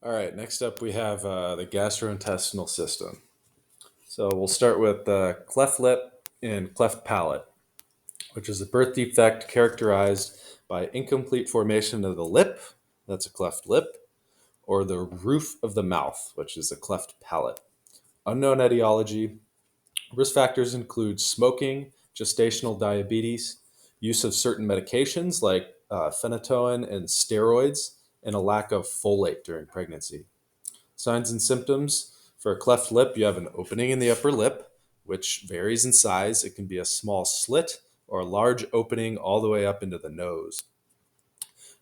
All right, next up we have the gastrointestinal system. So we'll start with cleft lip and cleft palate, which is a birth defect characterized by incomplete formation of the lip, that's a cleft lip, or the roof of the mouth, which is a cleft palate. Unknown etiology. Risk factors include smoking, gestational diabetes, use of certain medications like phenytoin and steroids, and a lack of folate during pregnancy. Signs and symptoms for a cleft lip, you have an opening in the upper lip, which varies in size. It can be a small slit or a large opening all the way up into the nose.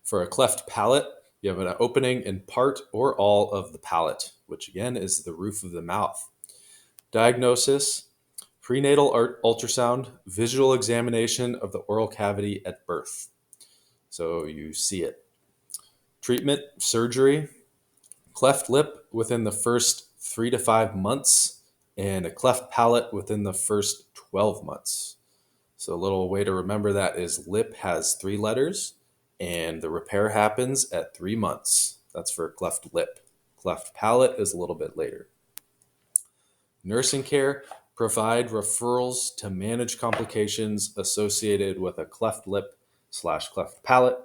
For a cleft palate, you have an opening in part or all of the palate, which again is the roof of the mouth. Diagnosis: prenatal ultrasound, visual examination of the oral cavity at birth. So you see it. Treatment: surgery, cleft lip within the first 3 to 5 months, and a cleft palate within the first 12 months. So, a little way to remember that is lip has 3 letters, and the repair happens at 3 months. That's for cleft lip. Cleft palate is a little bit later. Nursing care: provide referrals to manage complications associated with a cleft lip/cleft palate,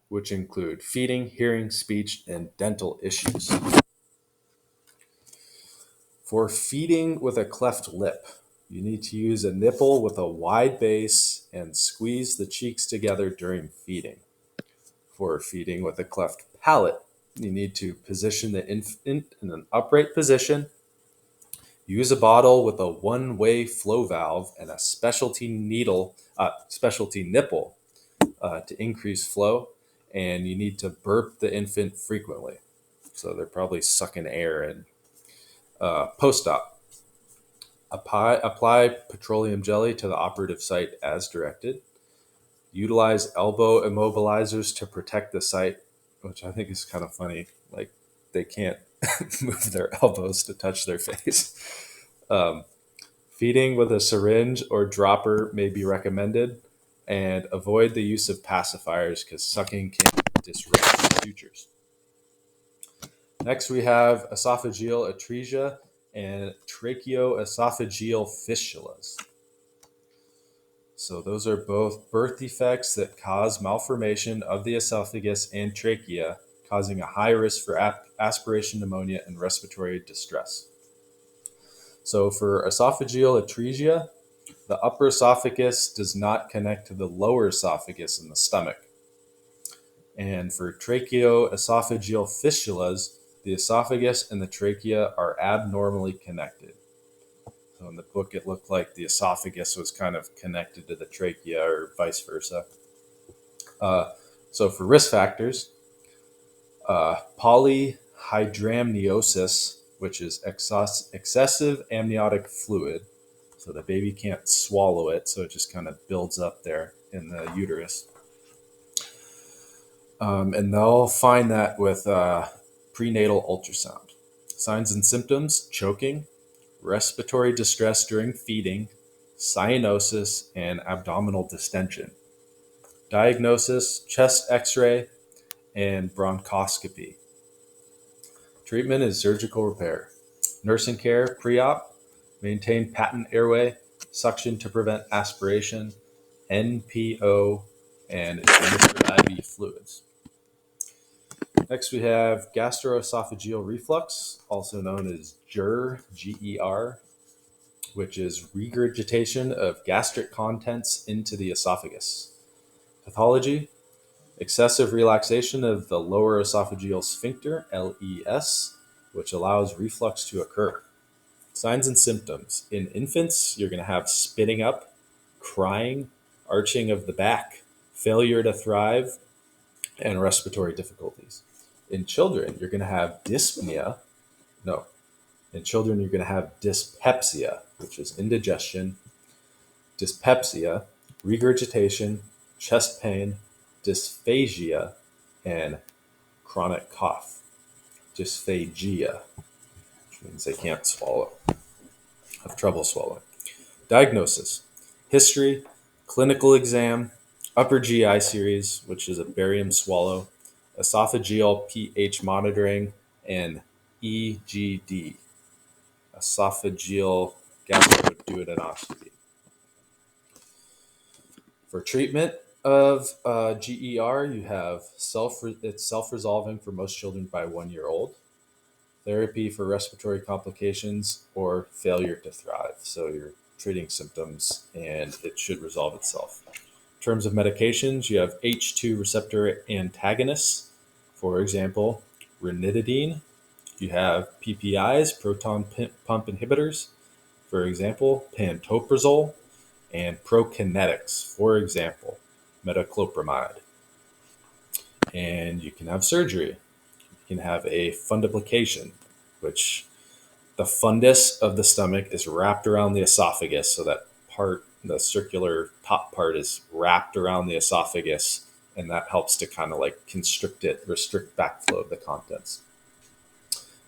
which include feeding, hearing, speech, and dental issues. For feeding with a cleft lip, you need to use a nipple with a wide base and squeeze the cheeks together during feeding. For feeding with a cleft palate, you need to position the infant in an upright position, use a bottle with a one-way flow valve and a specialty nipple to increase flow, and you need to burp the infant frequently. So they're probably sucking air. And post-op, apply petroleum jelly to the operative site as directed. Utilize elbow immobilizers to protect the site, which I think is kind of funny. Like, they can't move their elbows to touch their face. Um, Feeding with a syringe or dropper may be recommended, and avoid the use of pacifiers because sucking can disrupt sutures. Next, we have esophageal atresia and tracheoesophageal fistulas. So those are both birth defects that cause malformation of the esophagus and trachea, causing a high risk for aspiration pneumonia and respiratory distress. So for esophageal atresia, the upper esophagus does not connect to the lower esophagus in the stomach. And for tracheoesophageal fistulas, the esophagus and the trachea are abnormally connected. So in the book, it looked like the esophagus was kind of connected to the trachea or vice versa. So for risk factors, polyhydramniosis, which is excessive amniotic fluid. So the baby can't swallow it, so it just kind of builds up there in the uterus. And they'll find that with prenatal ultrasound. Signs and symptoms: choking, respiratory distress during feeding, cyanosis, and abdominal distension. Diagnosis: chest x-ray and bronchoscopy. Treatment is surgical repair. Nursing care: pre-op, maintain patent airway, suction to prevent aspiration, NPO, and administer IV fluids. Next, we have gastroesophageal reflux, also known as GER, G-E-R, which is regurgitation of gastric contents into the esophagus. Pathology: excessive relaxation of the lower esophageal sphincter, LES, which allows reflux to occur. Signs and symptoms: in infants, you're going to have spitting up, crying, arching of the back, failure to thrive, and respiratory difficulties. In children, you're going to have dyspnea. No, in children, you're going to have dyspepsia, which is indigestion, dyspepsia, regurgitation, chest pain, dysphagia, and chronic cough. Dysphagia, which means they can't swallow, have trouble swallowing. Diagnosis: history, clinical exam, upper GI series, which is a barium swallow, esophageal pH monitoring, and EGD, esophageal gastroduodenoscopy. For treatment of GER, you have it's self-resolving for most children by 1 year old. Therapy for respiratory complications or failure to thrive. So you're treating symptoms and it should resolve itself. In terms of medications, you have H2 receptor antagonists, for example, ranitidine. You have PPIs, proton pump inhibitors, for example, pantoprazole, and prokinetics, for example, metoclopramide. And you can have surgery. You can have a fundoplication, which the fundus of the stomach is wrapped around the esophagus. So that part, the circular top part, is wrapped around the esophagus, and that helps to kind of like constrict it, restrict backflow of the contents.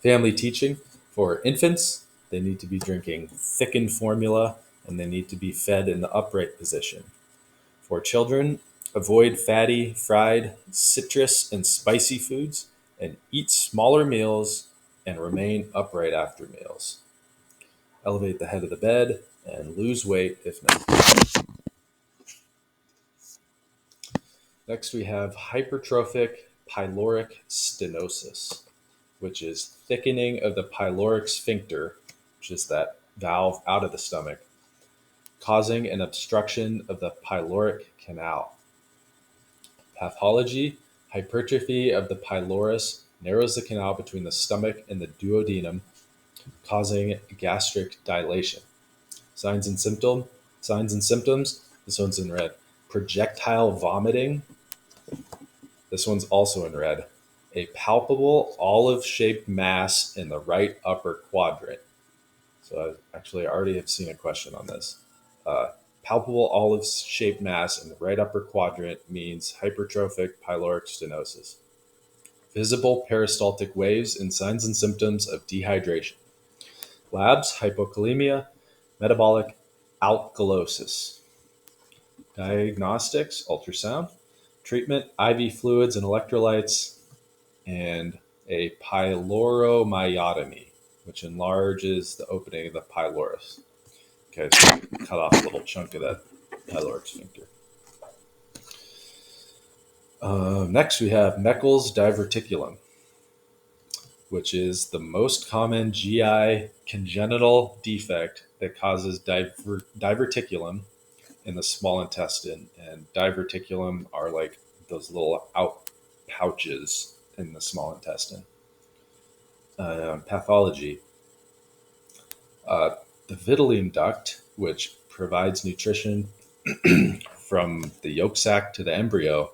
Family teaching for infants, they need to be drinking thickened formula and they need to be fed in the upright position. For children, avoid fatty, fried, citrus, and spicy foods and eat smaller meals and remain upright after meals. Elevate the head of the bed and lose weight if necessary. Next, we have hypertrophic pyloric stenosis, which is thickening of the pyloric sphincter, which is that valve out of the stomach, causing an obstruction of the pyloric canal. Pathology: hypertrophy of the pylorus narrows the canal between the stomach and the duodenum, causing gastric dilation. Signs and symptoms. This one's in red. Projectile vomiting. This one's also in red. A palpable olive-shaped mass in the right upper quadrant. So I actually already have seen a question on this. Palpable olive-shaped mass in the right upper quadrant means hypertrophic pyloric stenosis. Visible peristaltic waves and signs and symptoms of dehydration. Labs: hypokalemia, metabolic alkalosis. Diagnostics: ultrasound. Treatment: IV fluids and electrolytes, and a pyloromyotomy, which enlarges the opening of the pylorus. Okay, so cut off a little chunk of that pyloric sphincter. Next, we have Meckel's diverticulum, which is the most common GI congenital defect that causes diverticulum in the small intestine. And diverticulum are like those little out pouches in the small intestine. Pathology: the vitelline duct, which provides nutrition from the yolk sac to the embryo,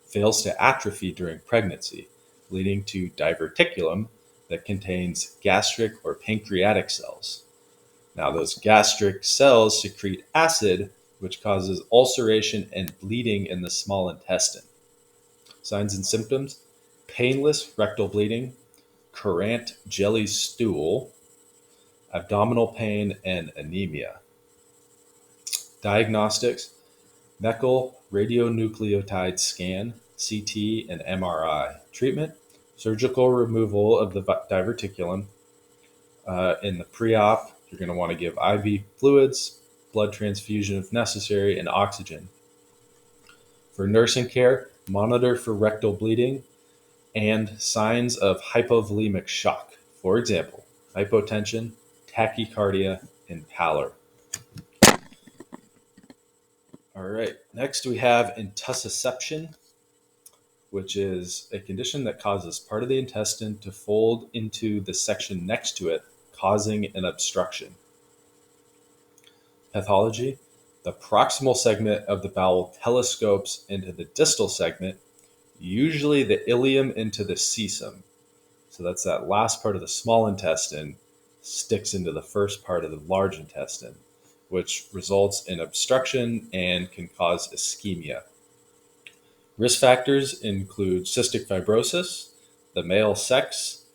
fails to atrophy during pregnancy, leading to diverticulum that contains gastric or pancreatic cells. Now, those gastric cells secrete acid, which causes ulceration and bleeding in the small intestine. Signs and symptoms: painless rectal bleeding, currant jelly stool, abdominal pain, and anemia. Diagnostics: Meckel radionucleotide scan, CT, and MRI. Treatment: surgical removal of the diverticulum. In the pre-op, you're going to want to give IV fluids, blood transfusion if necessary, and oxygen. For nursing care, monitor for rectal bleeding and signs of hypovolemic shock. For example, hypotension, tachycardia, and pallor. All right, next we have intussusception, which is a condition that causes part of the intestine to fold into the section next to it, causing an obstruction. Pathology: the proximal segment of the bowel telescopes into the distal segment, usually the ileum into the cecum. So that's that last part of the small intestine sticks into the first part of the large intestine, which results in obstruction and can cause ischemia. Risk factors include cystic fibrosis, the male sex,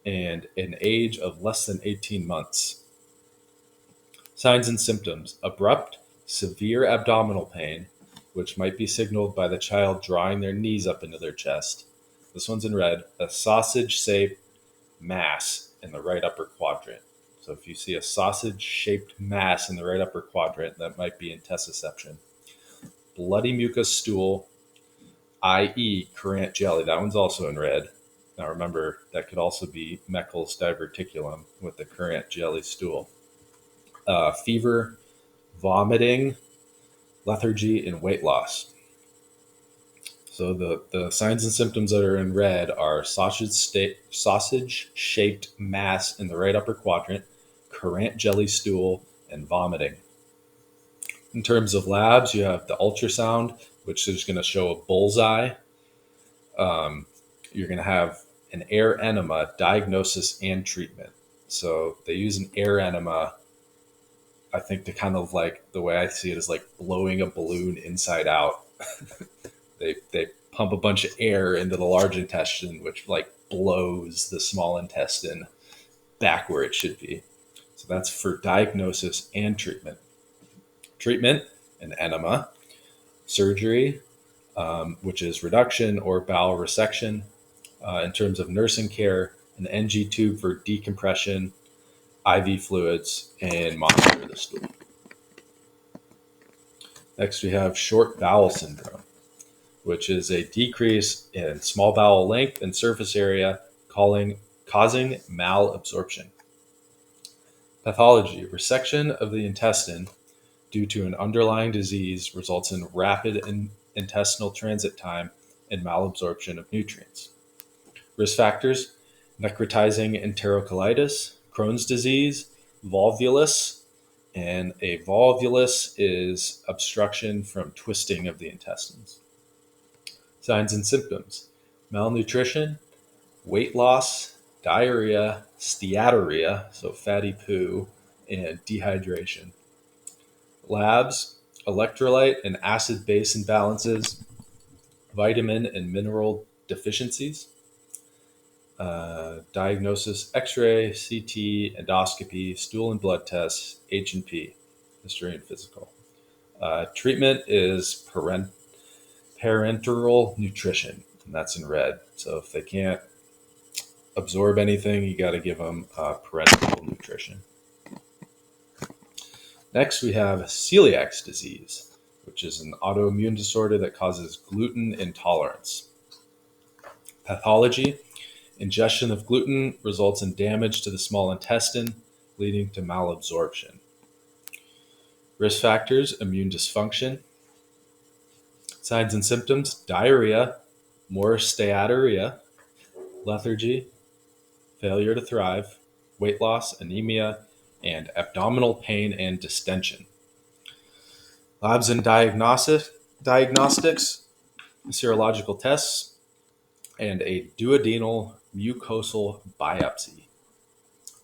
and an age of less than 18 months. Signs and symptoms: abrupt, severe abdominal pain, which might be signaled by the child drawing their knees up into their chest. This one's in red. A sausage-shaped mass in the right upper quadrant. So if you see a sausage-shaped mass in the right upper quadrant, that might be intussusception. Bloody mucus stool, i.e. currant jelly. That one's also in red. Now remember, that could also be Meckel's diverticulum with the currant jelly stool. Fever, vomiting, lethargy, and weight loss. So the signs and symptoms that are in red are sausage-shaped mass in the right upper quadrant, currant jelly stool, and vomiting. In terms of labs, you have the ultrasound, which is going to show a bullseye. You're going to have an air enema diagnosis and treatment. So they use an air enema, I think, to kind of like, the way I see it is like blowing a balloon inside out. They pump a bunch of air into the large intestine, which like blows the small intestine back where it should be. So that's for diagnosis and treatment. Treatment, an enema. Surgery, which is reduction or bowel resection. In terms of nursing care, an NG tube for decompression, IV fluids, and monitor the stool. Next, we have short bowel syndrome, which is a decrease in small bowel length and surface area causing malabsorption. Pathology, resection of the intestine due to an underlying disease results in rapid intestinal transit time and malabsorption of nutrients. Risk factors, necrotizing enterocolitis, Crohn's disease, volvulus, and a volvulus is obstruction from twisting of the intestines. Signs and symptoms, malnutrition, weight loss, diarrhea, steatorrhea, so fatty poo, and dehydration. Labs, electrolyte and acid-base imbalances, vitamin and mineral deficiencies. Diagnosis, X-ray, CT, endoscopy, stool and blood tests, H&P, history and physical. Treatment is parenteral nutrition, and that's in red. So if they can't absorb anything, you got to give them parenteral nutrition. Next, we have celiac disease, which is an autoimmune disorder that causes gluten intolerance. Pathology, ingestion of gluten results in damage to the small intestine, leading to malabsorption. Risk factors, immune dysfunction. Signs and symptoms, diarrhea, more steatorrhea, lethargy, failure to thrive, weight loss, anemia, and abdominal pain and distension. Labs and diagnostics, serological tests, and a duodenal mucosal biopsy.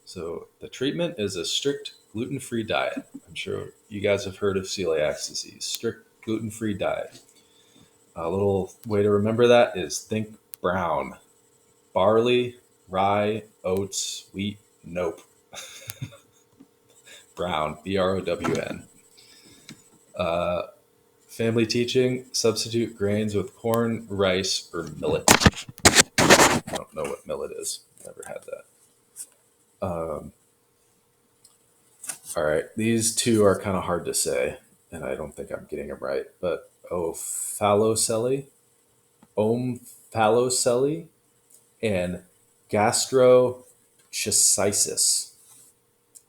So the treatment is a strict gluten-free diet. I'm sure you guys have heard of celiac disease. Strict gluten-free diet. A little way to remember that is think brown. Barley, rye, oats, wheat, nope. Brown, BROWN. Family teaching, substitute grains with corn, rice, or millet. I don't know what millet is. Never had that. All right, these two are kind of hard to say, and I don't think I'm getting them right. But omphalocele, and gastrocystitis.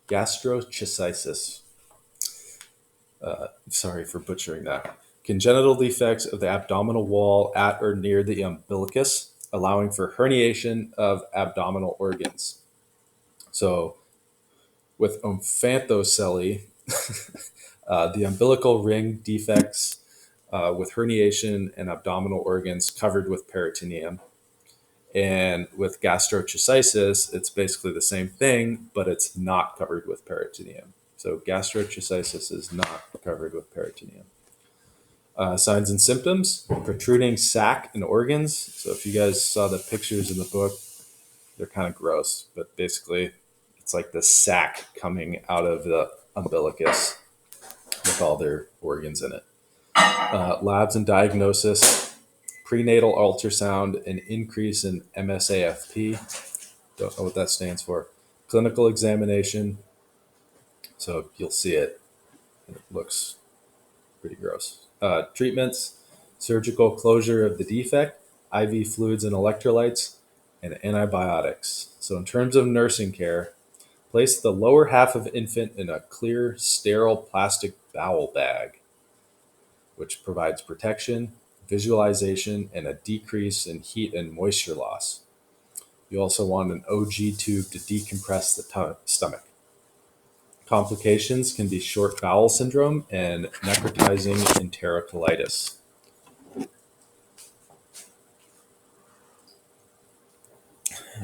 Gastrocystitis. Sorry for butchering that. Congenital defects of the abdominal wall at or near the umbilicus, allowing for herniation of abdominal organs. So with omphantocele, the umbilical ring defects with herniation and abdominal organs covered with peritoneum. And with gastrocystitis, it's basically the same thing, but it's not covered with peritoneum. So gastrocystitis is not covered with peritoneum. Signs and symptoms, protruding sac and organs. So if you guys saw the pictures in the book, they're kind of gross, but basically it's like the sac coming out of the umbilicus with all their organs in it. Labs and diagnosis, prenatal ultrasound, an increase in MSAFP, Don't know what that stands for. Clinical examination. So you'll see it. And it looks pretty gross. Treatments, surgical closure of the defect, IV fluids and electrolytes, and antibiotics. So in terms of nursing care, place the lower half of infant in a clear, sterile plastic bowel bag, which provides protection, visualization, and a decrease in heat and moisture loss. You also want an OG tube to decompress the stomach. Complications can be short bowel syndrome and necrotizing enterocolitis.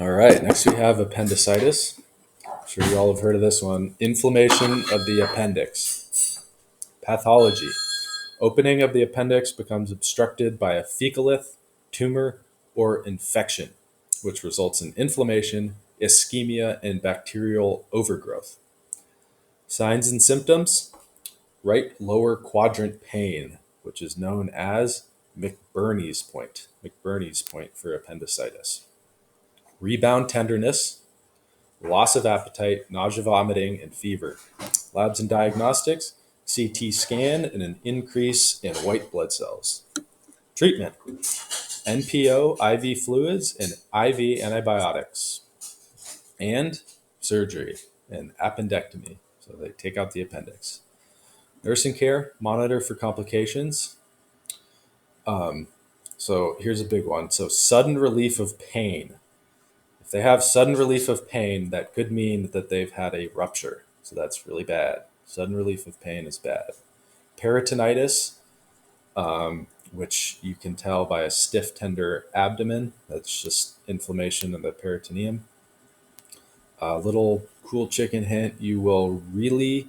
All right, next we have appendicitis. I'm sure you all have heard of this one. Inflammation of the appendix. Pathology. Opening of the appendix becomes obstructed by a fecalith, tumor, or infection, which results in inflammation, ischemia, and bacterial overgrowth. Signs and symptoms: right lower quadrant pain, which is known as McBurney's point. McBurney's point for appendicitis. Rebound tenderness, loss of appetite, nausea, vomiting, and fever. Labs and diagnostics: CT scan and an increase in white blood cells. Treatment: NPO, IV fluids, and IV antibiotics. And surgery and appendectomy. So they take out the appendix. Nursing care, monitor for complications. So here's a big one. So sudden relief of pain. If they have sudden relief of pain, that could mean that they've had a rupture. So that's really bad. Sudden relief of pain is bad. Peritonitis, which you can tell by a stiff, tender abdomen. That's just inflammation of the peritoneum. A little cool chicken hint: you will really,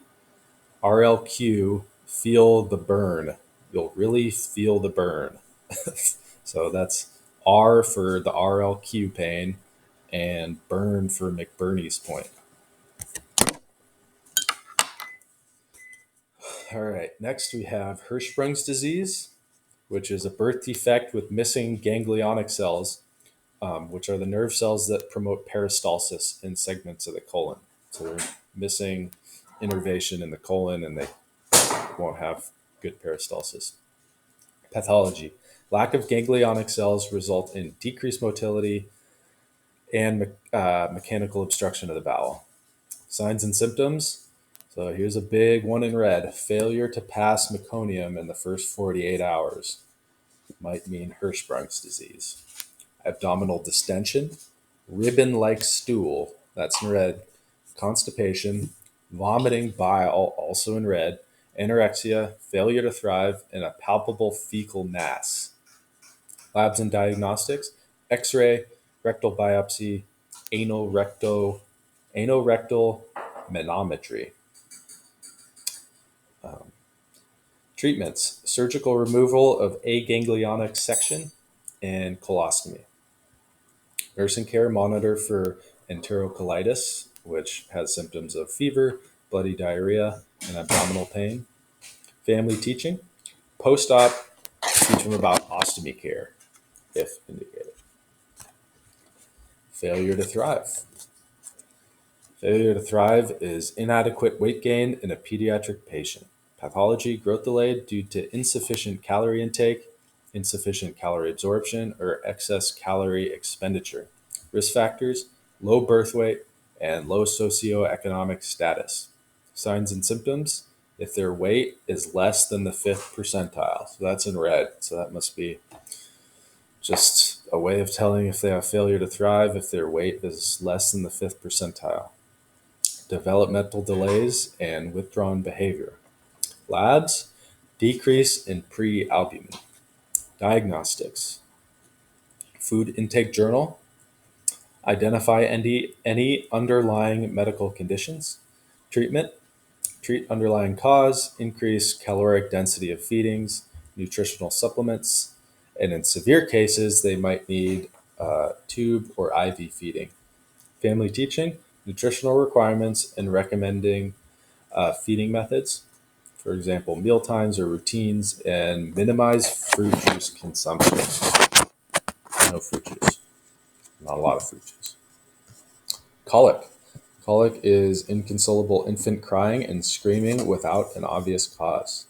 RLQ, feel the burn. You'll really feel the burn. So that's R for the RLQ pain and burn for McBurney's point. All right, next we have Hirschsprung's disease, which is a birth defect with missing ganglionic cells, which are the nerve cells that promote peristalsis in segments of the colon. So they're missing innervation in the colon and they won't have good peristalsis. Pathology: lack of ganglionic cells result in decreased motility and mechanical obstruction of the bowel. Signs and symptoms. So here's a big one in red: failure to pass meconium in the first 48 hours. Might mean Hirschsprung's disease. Abdominal distension, ribbon-like stool, that's in red, constipation, vomiting bile, also in red, anorexia, failure to thrive, and a palpable fecal mass. Labs and diagnostics: X-ray, rectal biopsy, anorectal manometry. Treatments: surgical removal of aganglionic section and colostomy. Nursing care, monitor for enterocolitis, which has symptoms of fever, bloody diarrhea, and abdominal pain. Family teaching: post-op, teach them about ostomy care, if indicated. Failure to thrive. Failure to thrive is inadequate weight gain in a pediatric patient. Pathology: growth delayed due to insufficient calorie intake, insufficient calorie absorption, or excess calorie expenditure. Risk factors: low birth weight and low socioeconomic status. Signs and symptoms: if their weight is less than the 5th percentile. So that's in red. So that must be just a way of telling if they have failure to thrive, if their weight is less than the 5th percentile. Developmental delays and withdrawn behavior. Labs: decrease in pre-albumin. Diagnostics: food intake journal, identify any underlying medical conditions. Treatment: treat underlying cause, increase caloric density of feedings, nutritional supplements, and in severe cases, they might need tube or IV feeding. Family teaching: nutritional requirements and recommending feeding methods. For example, meal times or routines, and minimize fruit juice consumption. No fruit juice. Not a lot of fruit juice. Colic. Colic is inconsolable infant crying and screaming without an obvious cause.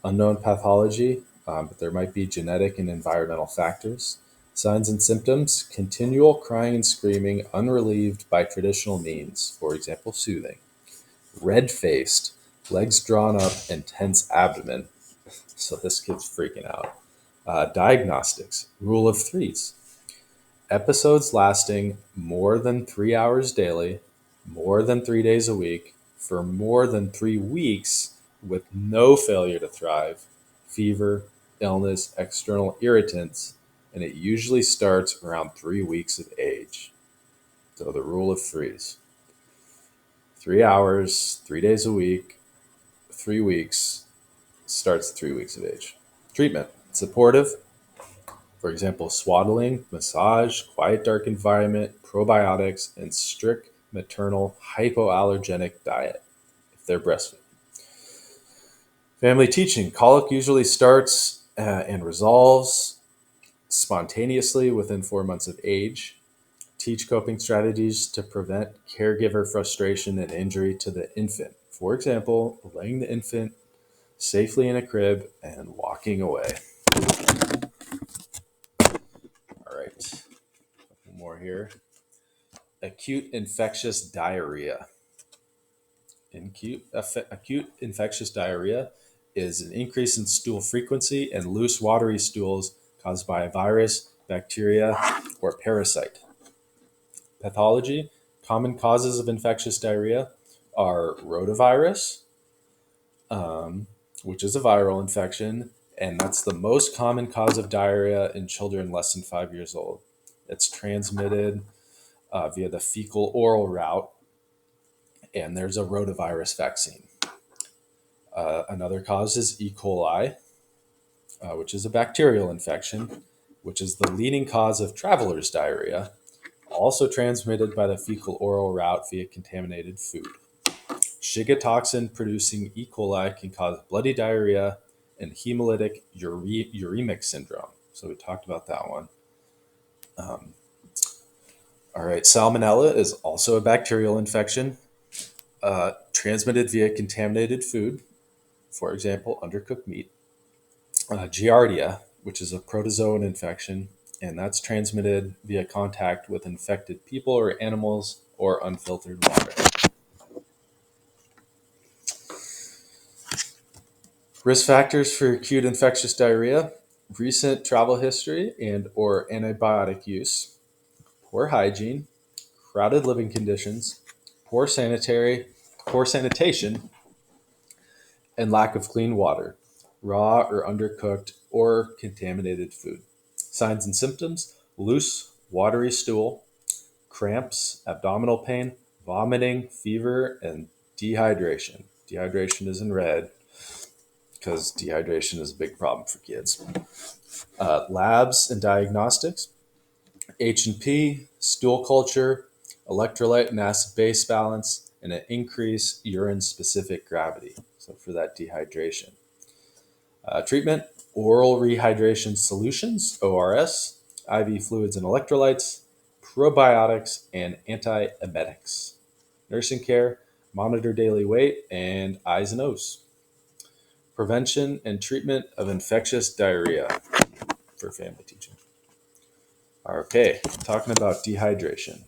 Unknown pathology, but there might be genetic and environmental factors. Signs and symptoms: continual crying and screaming unrelieved by traditional means, for example, soothing. Red faced, legs drawn up, and tense abdomen. So this kid's freaking out. Diagnostics: rule of threes. Episodes lasting more than 3 hours daily, more than 3 days a week, for more than 3 weeks, with no failure to thrive, fever, illness, external irritants, and it usually starts around 3 weeks of age. So the rule of threes: 3 hours, 3 days a week, 3 weeks, starts at 3 weeks of age. Treatment: supportive, for example, swaddling, massage, quiet, dark environment, probiotics, and strict maternal hypoallergenic diet if they're breastfeeding. Family teaching: colic usually starts and resolves spontaneously within 4 months of age. Teach coping strategies to prevent caregiver frustration and injury to the infant. For example, laying the infant safely in a crib and walking away. All right, one more here. Acute infectious diarrhea. Acute infectious diarrhea is an increase in stool frequency and loose watery stools caused by a virus, bacteria, or parasite. Pathology: common causes of infectious diarrhea are rotavirus, which is a viral infection, and that's the most common cause of diarrhea in children less than 5 years old. It's transmitted via the fecal oral route, and there's a rotavirus vaccine. Another cause is E. coli, which is a bacterial infection, which is the leading cause of traveler's diarrhea, also transmitted by the fecal oral route via contaminated food. Shiga toxin producing E. coli can cause bloody diarrhea and hemolytic uremic syndrome. So we talked about that one. All right, salmonella is also a bacterial infection transmitted via contaminated food, for example, undercooked meat. Giardia, which is a protozoan infection, and that's transmitted via contact with infected people or animals or unfiltered water. Risk factors for acute infectious diarrhea: recent travel history and or antibiotic use, poor hygiene, crowded living conditions, poor sanitation, and lack of clean water, raw or undercooked or contaminated food. Signs and symptoms: loose, watery stool, cramps, abdominal pain, vomiting, fever, and dehydration. Dehydration is in red because dehydration is a big problem for kids. Labs and diagnostics: H&P, stool culture, electrolyte and acid-base balance, and an increased urine-specific gravity. So for that dehydration. Treatment: oral rehydration solutions, ORS, IV fluids and electrolytes, probiotics, and antiemetics. Nursing care: monitor daily weight and I's and O's. Prevention and treatment of infectious diarrhea for family teaching. Okay, talking about dehydration.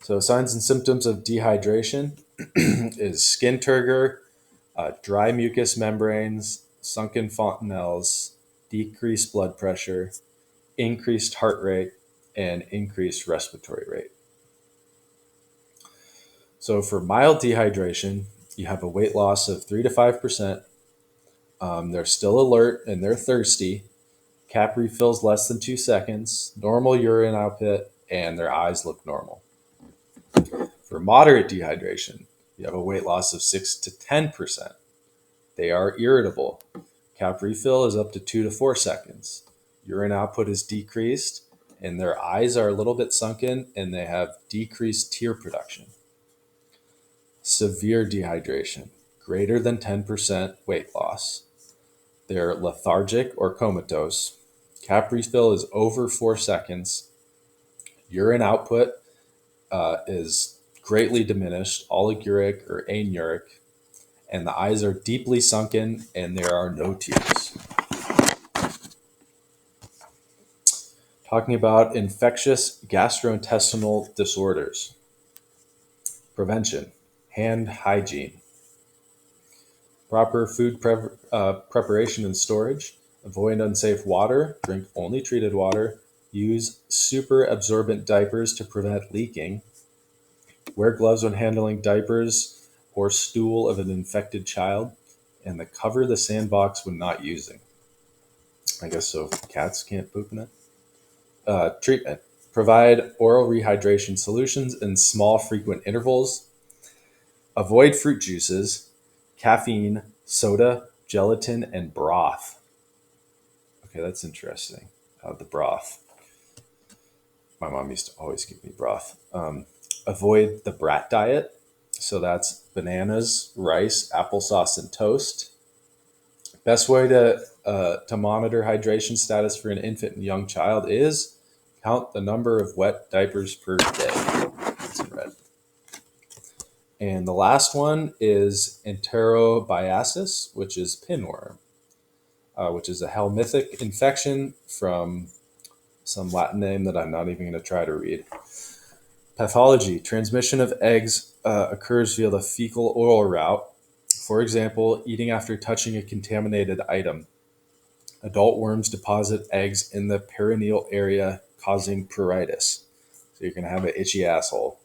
So signs and symptoms of dehydration is skin turgor, dry mucous membranes, sunken fontanelles, decreased blood pressure, increased heart rate, and increased respiratory rate. So for mild dehydration, you have a weight loss of 3 to 5%. They're still alert and they're thirsty. Cap refills less than 2 seconds, normal urine output, and their eyes look normal. For moderate dehydration, you have a weight loss of 6 to 10%. They are irritable. Cap refill is up to 2 to 4 seconds. Urine output is decreased, and their eyes are a little bit sunken, and they have decreased tear production. Severe dehydration, greater than 10% weight loss. They're lethargic or comatose. Cap refill is over 4 seconds. Urine output is greatly diminished, oliguric or anuric, and the eyes are deeply sunken and there are no tears. Talking about infectious gastrointestinal disorders. Prevention, hand hygiene, proper food preparation and storage, avoid unsafe water, drink only treated water, use super absorbent diapers to prevent leaking, wear gloves when handling diapers or stool of an infected child, and cover the sandbox when not using. I guess so cats can't poop in it. Treatment. Provide oral rehydration solutions in small, frequent intervals. Avoid fruit juices, caffeine, soda, gelatin, and broth. Okay, that's interesting. The broth. My mom used to always give me broth. Avoid the brat diet. So that's bananas, rice, applesauce, and toast. Best way to monitor hydration status for an infant and young child is count the number of wet diapers per day. That's in red. And the last one is enterobiasis, which is pinworm, which is a helminthic infection from some Latin name that I'm not even going to try to read. Pathology. Transmission of eggs occurs via the fecal oral route. For example, eating after touching a contaminated item. Adult worms deposit eggs in the perineal area, causing pruritus. So you're going to have an itchy asshole.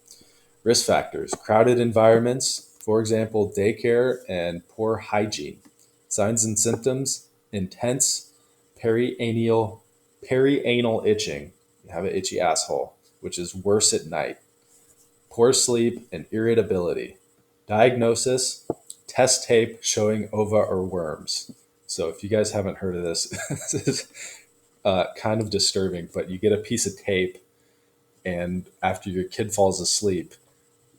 Risk factors. Crowded environments, for example, daycare and poor hygiene. Signs and symptoms. Intense perianal itching. You have an itchy asshole, which is worse at night. Poor sleep and irritability. Diagnosis. Test tape showing ova or worms. So if you guys haven't heard of this, this is kind of disturbing, but you get a piece of tape, and after your kid falls asleep,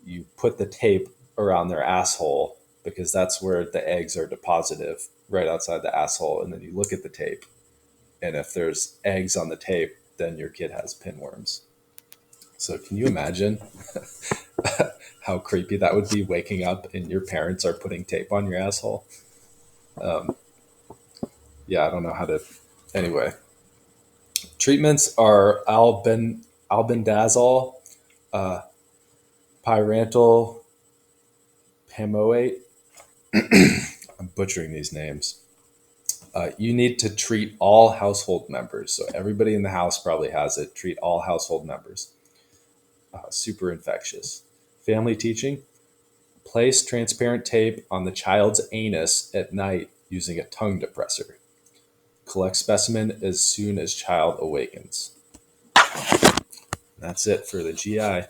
you put the tape around their asshole because that's where the eggs are deposited, right outside the asshole. And then you look at the tape, and if there's eggs on the tape, then your kid has pinworms. So can you imagine how creepy that would be, waking up and your parents are putting tape on your asshole? Yeah, I don't know how to. Anyway, treatments are albendazole, pyrantyl pamoate. I'm butchering these names. You need to treat all household members. So everybody in the house probably has it. Treat all household members. Super infectious. Family teaching. Place transparent tape on the child's anus at night using a tongue depressor. Collect specimen as soon as child awakens. That's it for the GI.